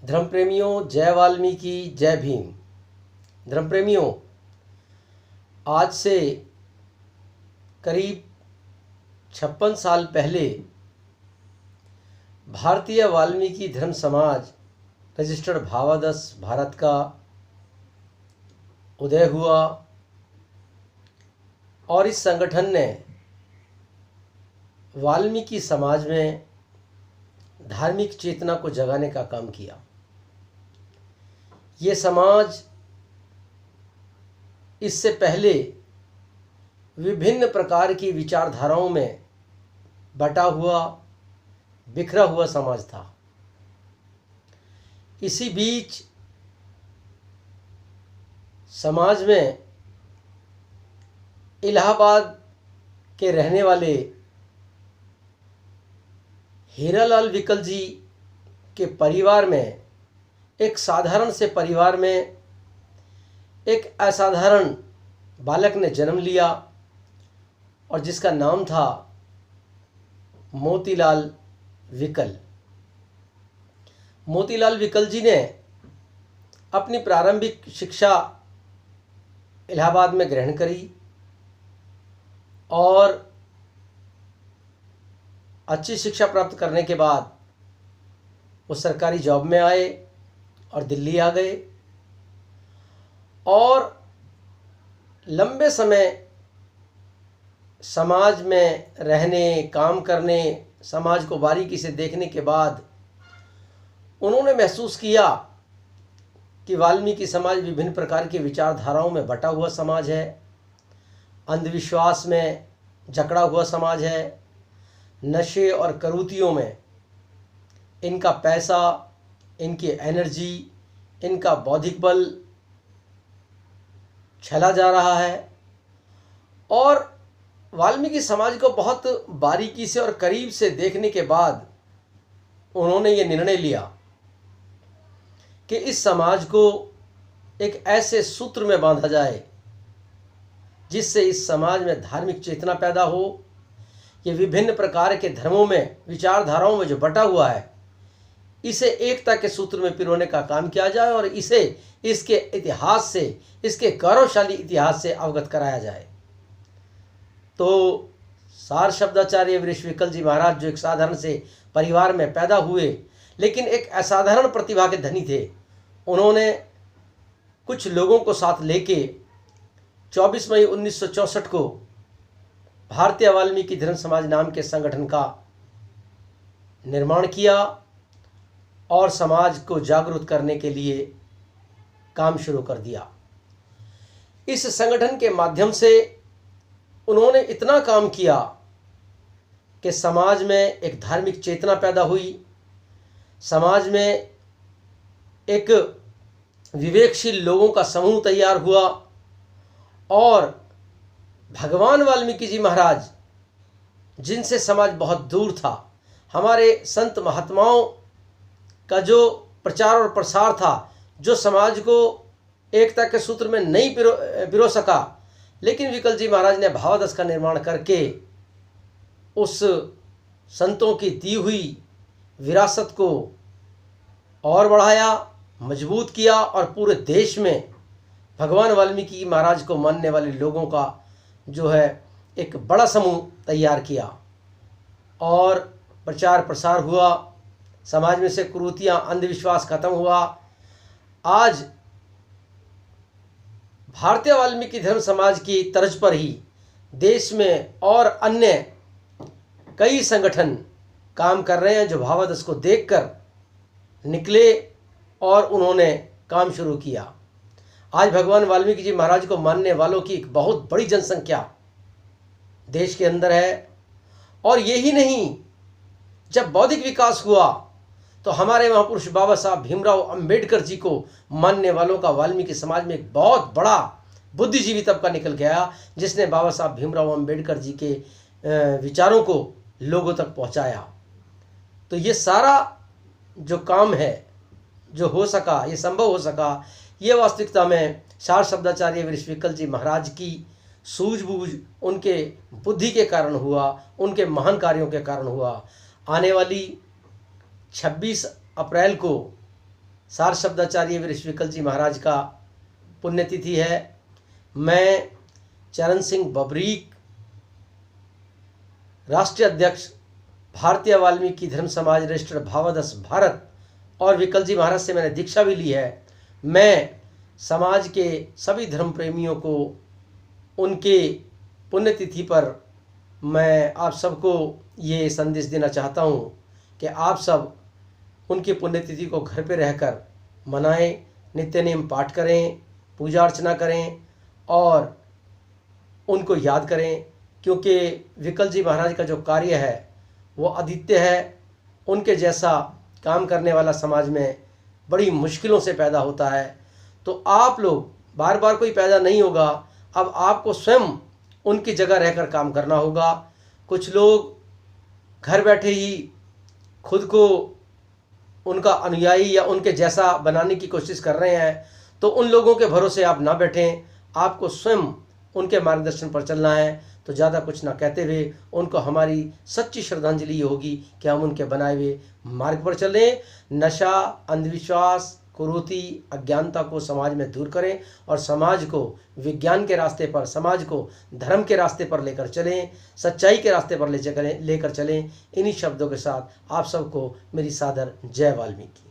धर्म प्रेमियों, जय वाल्मीकि, जय भीम। धर्म प्रेमियों, आज से करीब 56 साल पहले भारतीय वाल्मीकि धर्म समाज रजिस्टर्ड भावादश भारत का उदय हुआ और इस संगठन ने वाल्मीकि समाज में धार्मिक चेतना को जगाने का काम किया। ये समाज इससे पहले विभिन्न प्रकार की विचारधाराओं में बटा हुआ, बिखरा हुआ समाज था। इसी बीच समाज में इलाहाबाद के रहने वाले हीरालाल विकल जी के परिवार में, एक साधारण से परिवार में एक असाधारण बालक ने जन्म लिया और जिसका नाम था मोतीलाल विकल। मोतीलाल विकल जी ने अपनी प्रारंभिक शिक्षा इलाहाबाद में ग्रहण करी और अच्छी शिक्षा प्राप्त करने के बाद वो सरकारी जॉब में आए और दिल्ली आ गए और लंबे समय समाज में रहने, काम करने, समाज को बारीकी से देखने के बाद उन्होंने महसूस किया कि वाल्मीकि समाज विभिन्न प्रकार की विचारधाराओं में बटा हुआ समाज है, अंधविश्वास में जकड़ा हुआ समाज है, नशे और करूतियों में इनका पैसा, इनकी एनर्जी, इनका बौद्धिक बल चला जा रहा है। और वाल्मीकि समाज को बहुत बारीकी से और करीब से देखने के बाद उन्होंने ये निर्णय लिया कि इस समाज को एक ऐसे सूत्र में बांधा जाए जिससे इस समाज में धार्मिक चेतना पैदा हो। ये विभिन्न प्रकार के धर्मों में, विचारधाराओं में जो बटा हुआ है, इसे एकता के सूत्र में पिरोने का काम किया जाए और इसे इसके इतिहास से, इसके गौरवशाली इतिहास से अवगत कराया जाए। तो सार शब्दाचार्य वृष विकल जी महाराज, जो एक साधारण से परिवार में पैदा हुए लेकिन एक असाधारण प्रतिभा के धनी थे, उन्होंने कुछ लोगों को साथ लेके 24 मई 1964 को भारतीय वाल्मीकि धर्म समाज नाम के संगठन का निर्माण किया और समाज को जागरूक करने के लिए काम शुरू कर दिया। इस संगठन के माध्यम से उन्होंने इतना काम किया कि समाज में एक धार्मिक चेतना पैदा हुई, समाज में एक विवेकशील लोगों का समूह तैयार हुआ और भगवान वाल्मीकि जी महाराज, जिनसे समाज बहुत दूर था, हमारे संत महात्माओं का जो प्रचार और प्रसार था, जो समाज को एकता के सूत्र में नहीं पिरो सका, लेकिन विकल जी महाराज ने भावादश का निर्माण करके उस संतों की दी हुई विरासत को और बढ़ाया, मजबूत किया और पूरे देश में भगवान वाल्मीकि महाराज को मानने वाले लोगों का जो है एक बड़ा समूह तैयार किया और प्रचार प्रसार हुआ। समाज में से कुरीतियाँ, अंधविश्वास खत्म हुआ। आज भारतीय वाल्मीकि धर्म समाज की तर्ज पर ही देश में और अन्य कई संगठन काम कर रहे हैं जो भावादश को देखकर निकले और उन्होंने काम शुरू किया। आज भगवान वाल्मीकि जी महाराज को मानने वालों की एक बहुत बड़ी जनसंख्या देश के अंदर है। और यही नहीं, जब बौद्धिक विकास हुआ तो हमारे महापुरुष बाबा साहब भीमराव अंबेडकर जी को मानने वालों का वाल्मीकि समाज में एक बहुत बड़ा बुद्धिजीवी तबका निकल गया, जिसने बाबा साहब भीमराव अंबेडकर जी के विचारों को लोगों तक पहुंचाया। तो ये सारा जो काम है, जो हो सका, ये संभव हो सका, ये वास्तविकता में सार शब्दाचार्य वृष विकल जी महाराज की सूझबूझ, उनके बुद्धि के कारण हुआ, उनके महान कार्यों के कारण हुआ। आने वाली 26 अप्रैल को सार शब्दाचार्य विकल जी महाराज का पुण्यतिथि है। मैं चरण सिंह बबरीक, राष्ट्रीय अध्यक्ष भारतीय वाल्मीकि धर्म समाज रजिस्टर्ड भावादश भारत, और विकल जी महाराज से मैंने दीक्षा भी ली है। मैं समाज के सभी धर्म प्रेमियों को उनके पुण्यतिथि पर मैं आप सबको ये संदेश देना चाहता हूँ कि आप सब उनकी पुण्यतिथि को घर पे रहकर मनाएं, नित्य नेम पाठ करें, पूजा अर्चना करें और उनको याद करें, क्योंकि विकल जी महाराज का जो कार्य है वो अद्वितीय है। उनके जैसा काम करने वाला समाज में बड़ी मुश्किलों से पैदा होता है। तो आप लोग, बार बार कोई पैदा नहीं होगा, अब आपको स्वयं उनकी जगह रहकर काम करना होगा। कुछ लोग घर बैठे ही खुद को उनका अनुयायी या उनके जैसा बनाने की कोशिश कर रहे हैं, तो उन लोगों के भरोसे आप ना बैठें, आपको स्वयं उनके मार्गदर्शन पर चलना है। तो ज़्यादा कुछ ना कहते हुए उनको हमारी सच्ची श्रद्धांजलि ये होगी कि हम उनके बनाए हुए मार्ग पर चलें, नशा, अंधविश्वास, कुरीति, अज्ञानता को समाज में दूर करें और समाज को विज्ञान के रास्ते पर, समाज को धर्म के रास्ते पर लेकर चलें, सच्चाई के रास्ते पर लेकर चलें। इन्हीं शब्दों के साथ आप सबको मेरी सादर जय वाल्मीकि।